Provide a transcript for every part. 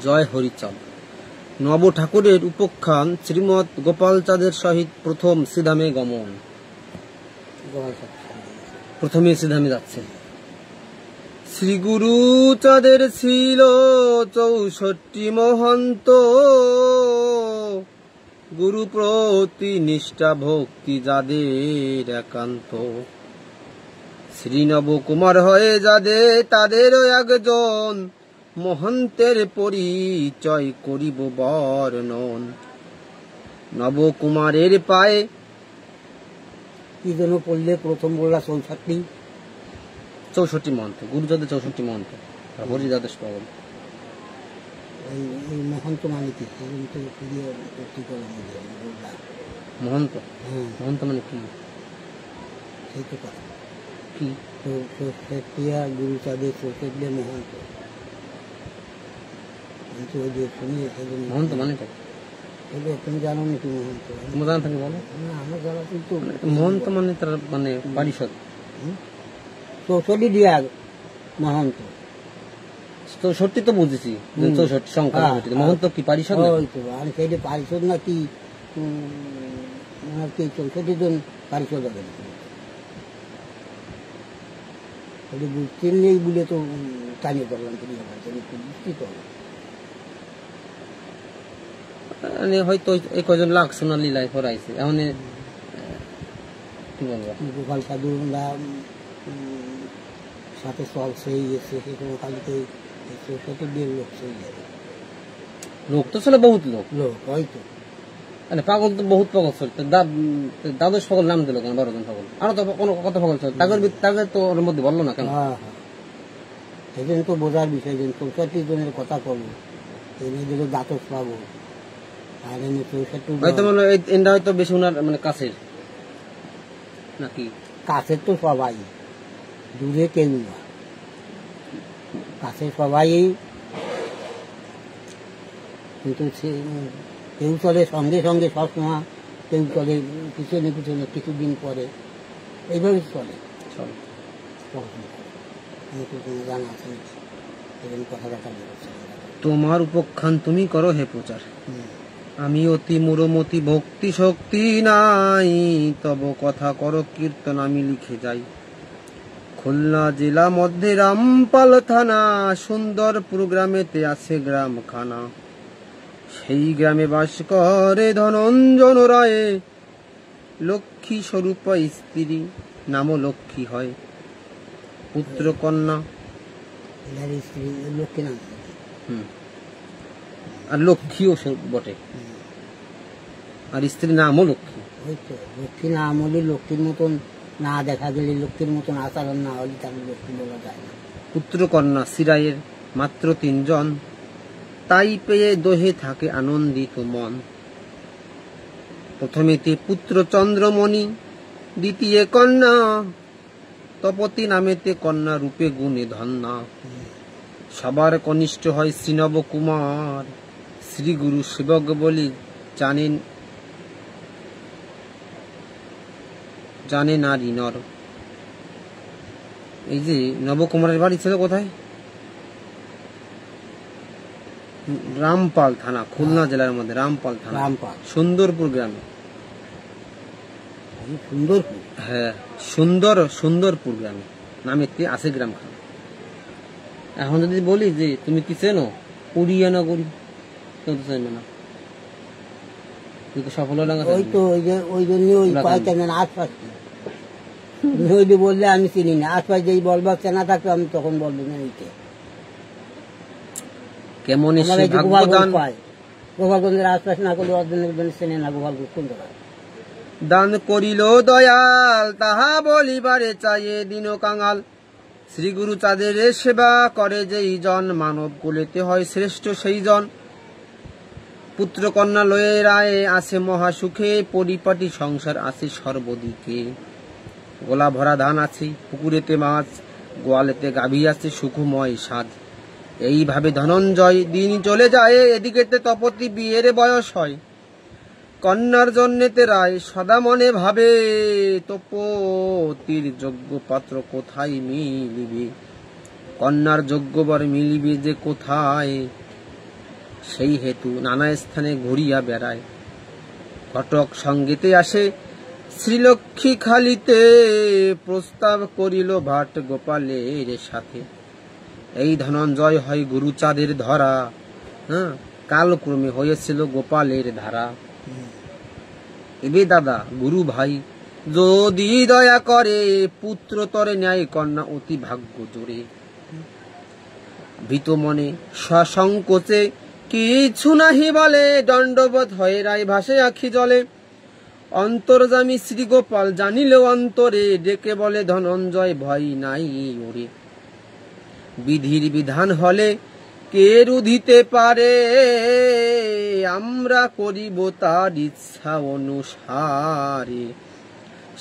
জয় হরিচাঁদ। নব ঠাকুরের উপখ্যান শ্রীমৎ গোপালচাঁদের সহিত প্রথম শ্রীধামে গমন। প্রথমে শ্রীধামে যাচ্ছে। শ্রী গুরু চাঁদের ছিল 64 মহন্ত, গুরু প্রতি নিষ্ঠা ভক্তি যাদের একান্ত। শ্রী নবকুমার হয়ে যাদের তাদেরও একজন, মহন্তের পরিচয় করিব বর্ণন। নবকুমারের পায়ে কি যেন পড়লে প্রথম বললা 64 মহন্ত, গুরুচাঁদের 64 মহন্ত, হরিদাস পাগল। এই মহন্ত মানে কি? মহন্ত মহন্ত মানে কি? সেই তো কথা কি? গুরুচাঁদের 64 মহন্ত। মহন্ত মানে তুমি জানো নাকি মহন্ত? তোমার জানা থাকে বলো। না, আমার জানা কিন্তু মহন্ত মানে তার মানে পারিষদ। 64 দিয়া মহন্ত। 64 তো বুঝেছি, 64 সংখ্যা। মহন্ত কি পারিষদ? আর সেইটা পারিষদ না কি? 64 জন পারিষদ হবে। বুঝতে নেই বলে তো টানিয়ে করলাম। বুঝতে তো হয়তো এই কজন লাখ সোনার লীলায় করাইছে। এখন কি বলবো, গোপাল সাধু সাথে চল সেই গেছে, সেখানে কালিতে 64 লোক সেই যাবে। লোক তো ছিল বহুত লোক হয়তো। মানে পাগল তো বহুত পাগল ছিল। দ্বাদশ পাগল নাম দিল কেন? 12 জন পাগল। আরো তো কোনো কত পাগল ছিল, তাদের তো ওর মধ্যে বললো না কেন? সেই জন্য তো বোঝার বিষয়। 64 জনের কথা করবো, এনে দিল দ্বাদশ পাগল। আর এনে 64 হয়তো মানে এনটা হয়তো বেশি ওনার মানে কাছের নাকি? কাছের তো সবাই, দূরে কেউ না। কাছে সবাই, কিন্তু কেউ চলে সঙ্গে সঙ্গে সবসময়, কেউ চলে পিছনে পিছনে কিছুদিন পরে, এইভাবে চলে। জানা আছে কথা তোমার উপখ্যান তুমি করো হে প্রচার, আমি অতি মুরমতি ভক্তি শক্তি নাই, তব কথা করো কীর্তন আমি লিখে যাই। খুলনা জেলা মধ্যে রামপাল থানা, সুন্দরপুর গ্রামেতে আছে গ্রামখানা। সেই গ্রামে বাস করে ধনঞ্জন রায়ে, লক্ষ্মী স্বরূপা স্ত্রী নাম লক্ষ্মী হয়। পুত্র কন্যা লক্ষ্মী নাম, আর লক্ষ্মীও বটে, আর স্ত্রীর নামও লক্ষ্মী। লক্ষ্মী নাম হলে লক্ষ্মীর মতন না দেখা গেলে, লক্ষ্মীর মতন আচরণ না হলে তার লক্ষ্মী বলা যায় না। পুত্র কন্যা সিরায়ের মাত্র 3 জন, তাই পেয়ে দোহে থাকে আনন্দিত মন। প্রথমেতে পুত্র চন্দ্রমণি, দ্বিতীয় কন্যা তপতী নামেতে কন্যা রূপে গুণে ধন্যা। সবার কনিষ্ঠ হয় শ্রীনব কুমার, শ্রী গুরু সেবক বলি জানে নারী নর। এই যে নবকুমারের বাড়ি ছিল কোথায়? রামপাল থানা, খুলনা জেলার মধ্যে রামপাল থানা, সুন্দরপুর গ্রামে। হ্যাঁ, সুন্দরপুর গ্রামে নামেতে আছে গ্রামখানা। এখন যদি বলি যে তুমি কি চেনো পুরিয়া নগরী, কেউ তো চেনো না। সফল ওই জন্য আশপাশ বললে আমি চিনি না। আশপাশ যেই বলবার চেনা থাকতো আমি তখন বলবো না। কেমন গোপালগঞ্জের আশপাশ না করলে অর্জনের চেনে না। গোপালগঞ্জ কোন জায়গা? দান করিল দয়াল তাহা বলিবারে চাইয়ে দিন কাঙাল। শ্রী গুরু চাঁদের সেবা করে যেই জন, মানব কুলেতে হয় শ্রেষ্ঠ সেই জন। পুত্র কন্যা লয়ে রায়ে আছে মহাসুখে, পরিপাটি সংসার আছে সর্বদিকে। গোলা ভরা ধান আছে, পুকুরেতে মাছ, গোয়ালেতে গাভী আছে সুখময় সাজ। এইভাবে ধনঞ্জয় দিন চলে যায়, এদিকেতে তপতি বিয়ের বয়স হয়। কন্যার জন্যেতে রায় সদা মনে ভাবে, তপতির যোগ্য পাত্র কোথায় মিলিবে। কন্যার যোগ্য বর মিলিবে যে কোথায়, সেই হেতু নানা স্থানে ঘুরিয়া বেড়ায়। ঘটক সঙ্গেতে আসে শ্রীলক্ষ্মী খালিতে, প্রস্তাব করিল ভাট গোপালের সাথে। এই ধনঞ্জয় হয় গুরুচাঁদের ধরা, কালক্রমে হয়েছিল গোপালের ধারা। এবে দাদা গুরু ভাই যদি দয়া করে, পুত্র তরে ন্যায় কন্যা অতি ভাগ্য জোরে। ভীত মনে সসংকোচে কিছু নাহি বলে, দণ্ডবত হয়ে রায় ভাসে আখি জলে। অন্তর্যামী শ্রী গোপাল জানিল অন্তরে, ডেকে বলে ধনঞ্জয় ভয় নাই ওরে। বিধির বিধান হলে কে রুধিতে পারে, আমরা করিব তার ইচ্ছা অনুসারে।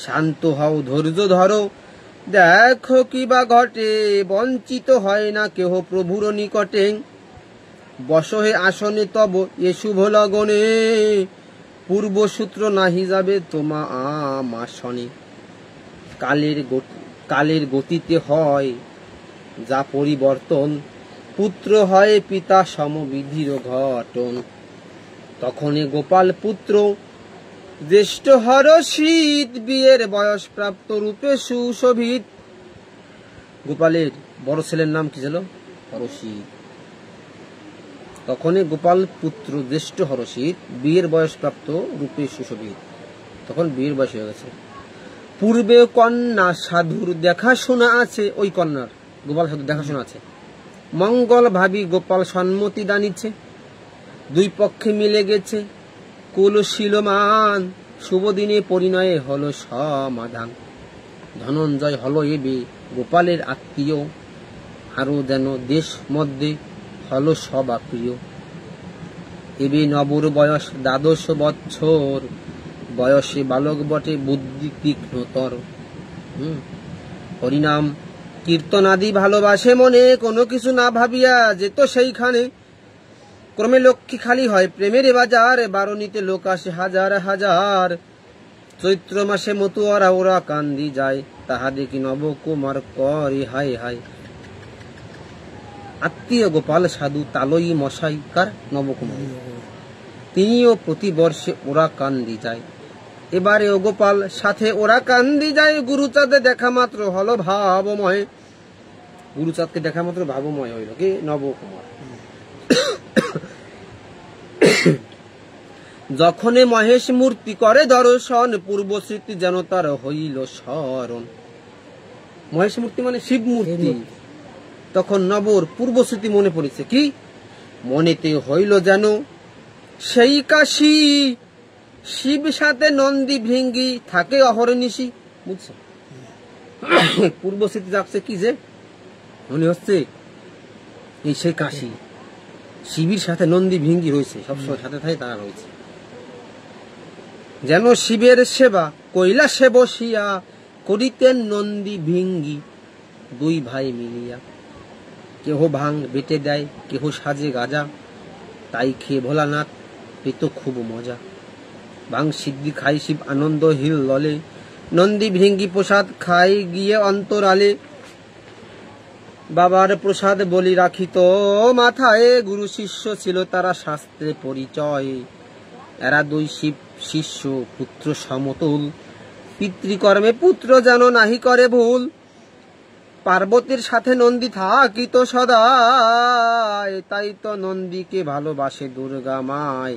শান্ত হও ধৈর্য ধরো, দেখো কিবা ঘটে, বঞ্চিত হয় না কেহ প্রভুর নিকটে। বসহে আসনে তব এ শুভ লগনে, পূর্বসূত্র নাহি যাবে তোমা আমাসনে। কালের গতিতে হয় যা পরিবর্তন, পুত্র হয় পিতা সমবিধির ঘটন। তখনই গোপাল পুত্র জ্যেষ্ঠ হরষিত, বিয়ের বয়স প্রাপ্ত রূপে সুশোভিত। গোপালের বড় ছেলের নাম কি ছিল? হরষিত। তখনই গোপাল পুত্র জ্যেষ্ঠ হরষিত, বিয়ের বয়স প্রাপ্ত রূপে সুশোভিত। তখন বিয়ের বয়স হয়ে গেছে। পূর্বে কন্যা সাধুর দেখাশোনা আছে, ওই কন্যার গোপাল সাধুর দেখাশোনা আছে। মঙ্গল ভাবি গোপাল সম্মতি দানিছে, দুই পক্ষে মিলে গেছে কুলশীলমান। শুভ দিনে পরিণয়ে হলো সমাধান। ধনঞ্জয় হলো এবে গোপালের আত্মীয়, আরো যেন দেশ মধ্যে হলো সবা প্রিয়। এবে নবর বয়স 12 বৎসর, বয়সে বালক বটে বুদ্ধি তীক্ষ্ণতর। হরিনাম কীর্তন আদি ভালোবাসে মনে, কোনো কিছু না ভাবিয়া যেত সেইখানে। ক্রমে লক্ষ্মী খালি হয় প্রেমের বাজার, বারণীতে লোক আসে হাজার হাজার। চৈত্র মাসে মতুয়ারা ওরা কান্দি যায়, তাহা দেখি নবকুমার করে হায় হায়। আত্মীয় গোপাল সাধু তালই মশাই কার? নবকুমার। তিনিও প্রতি বর্ষে ওরা কান্দি যায়। এবারে ও গোপাল সাথে ওরা কান্দি যায়। গুরুচাঁদে দেখা মাত্র হলো ভাবময়। গুরুচাঁদকে দেখা মাত্র ভাবময় হইল কি? নবকুমার। যখনে মহেশ মূর্তি করে দর্শন, পূর্ব স্মৃতি যেন তার হইল স্মরণ। মহেশ মূর্তি মানে শিব মূর্তি। তখন নবর পূর্ব স্মৃতি মনে পড়েছে। কি মনেতে হইল যেন সেই কাশি, শিব সাথে নন্দী ভৃঙ্গি থাকে অহরনিশি। বুঝছো? পূর্ব স্মৃতি যাচ্ছে কি যে মনে হচ্ছে এই সেই কাশি, শিবের সাথে নন্দী ভৃঙ্গি রয়েছে, সবসময় সাথে থাকে তারা রয়েছে। যেন শিবের সেবা কৈলাসে বসিয়া, করিতেন নন্দী ভৃঙ্গি দুই ভাই মিলিয়া। কেহ ভাং বেটে দেয়, কেহ সাজে গাজা, তাই খেয়ে ভোলানাথ পেত খুব মজা। ভাং সিদ্ধি খাই শিব আনন্দ হিল ললে, নন্দী ভৃঙ্গি প্রসাদ খাই গিয়ে অন্তরালে। বাবার প্রসাদ বলি রাখিত মাথায়, গুরু শিষ্য ছিল তারা শাস্ত্রে পরিচয়। এরা দুই শিব শিষ্য পুত্র সমতুল, পিতৃকর্মে পুত্র যেন নাহি করে ভুল। পার্বতীর সাথে নন্দী থাকিত সদায়, তাই তো নন্দীকে ভালোবাসে দুর্গা মায়।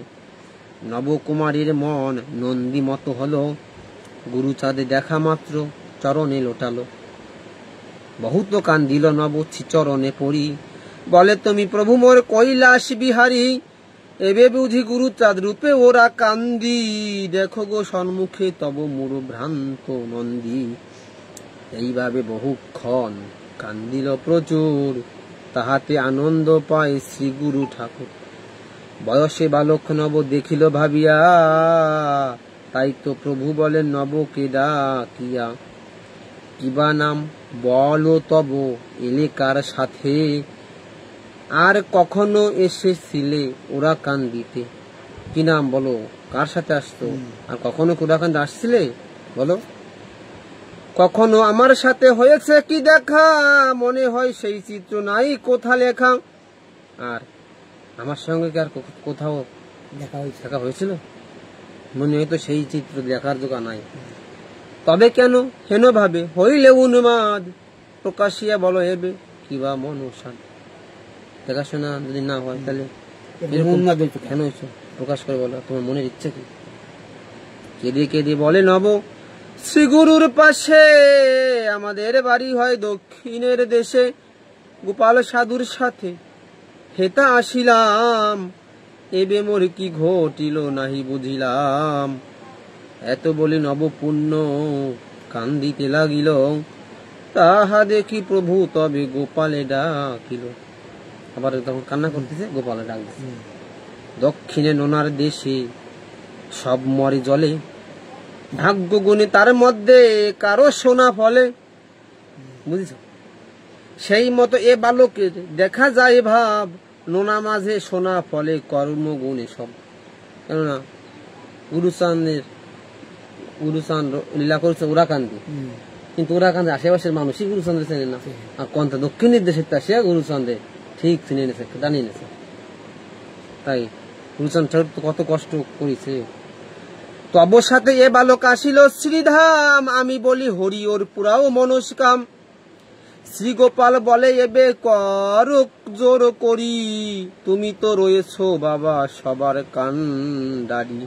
নবকুমারীর মন নন্দী মতো হলো, গুরুচাঁদে দেখা মাত্র চরণে লোটালো। বহুত কান্দিল নব চরণে পড়ি, বলে তুমি প্রভু মোর কৈলাস বিহারী। এবে বুঝি গুরুচাঁদ রূপে ওরা কান্দি, দেখো গো সম্মুখে তব মোর ভ্রান্ত নন্দী। এইভাবে বহুক্ষণ কান্দিল প্রচুর, তাহাতে আনন্দ পায় শ্রী গুরু ঠাকুর। বয়সে বালক নব দেখিল ভাবিয়া, তাই তো প্রভু বলেন নবকে ডাকিয়া। কিবা নাম বলো তব এলে কার সাথে, আর কখনো এসেছিলে ওরা কান্দিতে। কি নাম বলো, কার সাথে আসতো, আর কখনো ওরা কান্দি আসছিলে বলো। কখনো আমার সাথে হয়েছে কি দেখা, মনে হয় সেই চিত্র নাই কোথা লেখা। আর আমার সঙ্গে কি আর কোথাও দেখা হয়েছিল? মনে হয়তো সেই চিত্র দেখার যোগা নাই। তবে কেন হেন ভাবে হইলে উন্মাদ, প্রকাশিয়া বলো হেবে কিবা মন শান্তি। দেখাশোনা যদি না হয় তাহলে কেন হয়েছে প্রকাশ করে বলো, তোমার মনের ইচ্ছে কি? কেঁদে কেঁদে বলে নব, শ্রীগুরুর পাশে আমাদের বাড়ি হয় দক্ষিণের দেশে, গোপাল সাধুর সাথে হেতা আসিলাম, এবে মোর কি ঘটিল নাহি বুঝিলাম। এত বলে নব পুণ্য কান্দিতে লাগিল, তাহা দেখি প্রভু তবে গোপালে ডাকিল। আবার তখন কান্না করতেছে, গোপালে ডাক দিছে। দক্ষিণে নোনার দেশে সব মরে জলে, ভাগ্য গুণে তার মধ্যে কারো সোনা ফলে। বুঝেছ? সেই মতো এ বালকের দেখা যায় ভাব, নোনা মাঝে সোনা ফলে কর্মগুণে সব। কেননা গুরুচাঁদ লীলা করছে উরাকান্দি, কিন্তু উরাকান্দি আশেপাশের মানুষই গুরুচাঁদের চেনে না। আর কোনটা দক্ষিণের দেশের তা সে গুরুচাঁদে ঠিক চিনে এনেছে, জানিয়ে এনেছে। তাই গুরুচাঁদ ঠাকুর তো কত কষ্ট করেছে। তব সাথে এ বালক আসিল শ্রীধাম, আমি বলি হরি ওর পুরাও মনস্কাম। শ্রী গোপাল বলে এবে কর জোর করি, তুমি তো রয়েছ বাবা সবার কান্ডারি।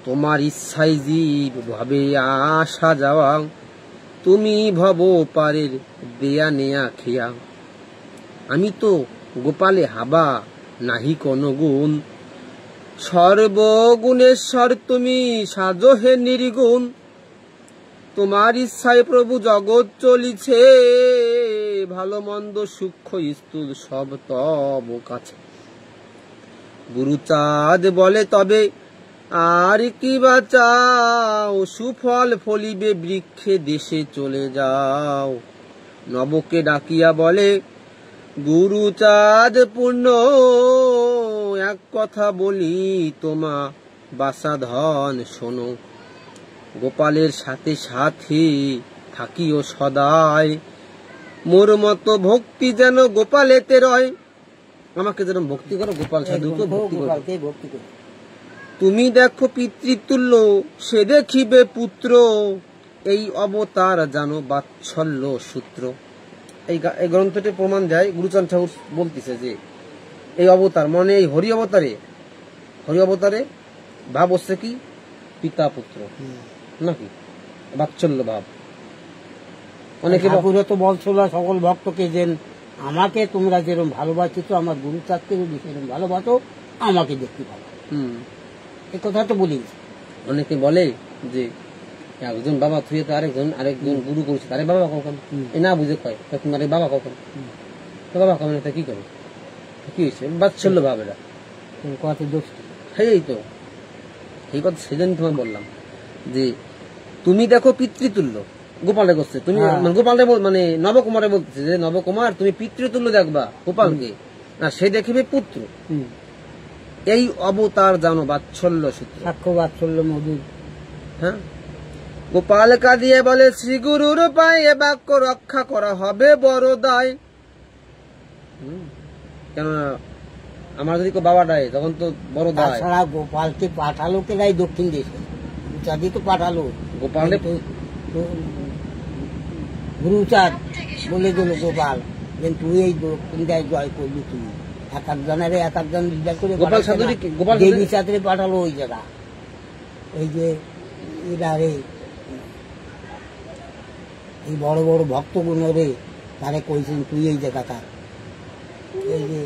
তোমার ইচ্ছাই জীব ভাবে আসা যাওয়া, তুমি ভব পারের দেয়া নেয়া খেয়া। আমি তো গোপালে হাবা নাহি কোন গুণ, সর্বগুণেশ্বর তুমি সাজো হে নির্গুণ। তোমার ইচ্ছায় প্রভু জগৎ চলিছে, ভালো মন্দ সূক্ষ্ম স্থূল সব তব কাছে। গুরুচাঁদ বলে তবে আর কি বা চাও, সুফল ফলিবে বৃক্ষে দেশে চলে যাও। নবকে ডাকিয়া বলে গুরুচাঁদ পূর্ণ, এক কথা বলি তোমা বাসাধন শোনো। গোপালের সাথে সাথে থাকিও সদাই, মোর মতো ভক্তি যেন গোপালেতে রয়। আমাকে যেন ভক্তি করো, গোপাল সাধুকে ভক্তি করো। তুমি দেখো পিতৃতুল্য, সে দেখিবে পুত্র, এই অবতার জানো বাৎসল্য সূত্র। এই গ্রন্থটি প্রমাণ দেয়, গুরুচাঁদ ঠাকুর বলতেছে যে এই অবতার মানে এই হরি অবতারে ভাব হচ্ছে কি পিতা পুত্র নাকি বাৎসল্য ভাব। অনেকে তো বলছিল সকল ভক্তকে যে আমাকে তোমরা যেরকম ভালোবাসিত আমার গুরুচাঁদকে যদি সেরকম ভালোবাসো আমাকে দেখতে পাবো। এই কথা তো বলি। অনেকে বলে যে একজন বাবা থুয়ে তো আরেকজন গুরু করছে, তারে বাবা কখন এ না বুঝে কয় তোমার বাবা কখন, তো বাবা কখন এটা কি করে, কি হয়েছে বাৎসল্য ভাব। এরা কথা দোষ, সেই তো এই কথা সেদিন তোমার বললাম যে তুমি দেখো পিতৃতুল্য গোপালে করছে, তুমি গোপালে মানে নবকুমারে বলতেছে যে নবকুমার তুমি পিতৃতুল্য দেখবা গোপালকে, আর সে দেখিবে পুত্র, এই অবতার জানো বাৎসল্য সূত্র। সাক্ষ্য বাৎসল্য মধুর। হ্যাঁ, গোপাল কাঁদিয়ে বলে শ্রীগুরুর পায়ে এ বাক্য রক্ষা করা হবে বড় দায়। কেননা আমার যদি বাবা ডায় তখন তো বড় দায়। তাছাড়া গোপালকে পাঠালো কেনাই দক্ষিণ দেশে, চাঁদি তো পাঠালো গোপালে। গুরুচাঁদ বলে দিল গোপাল যে তুই এই দক্ষিণ দেয় জয় করবি, তুই এক একজন লিডার করে দেবী চাঁদরে পাঠালো ওই জায়গা। এই যে এরা রে এই বড় বড় ভক্তগুণ রে তারে কইছেন তুই এই জায়গা থাক। এই যে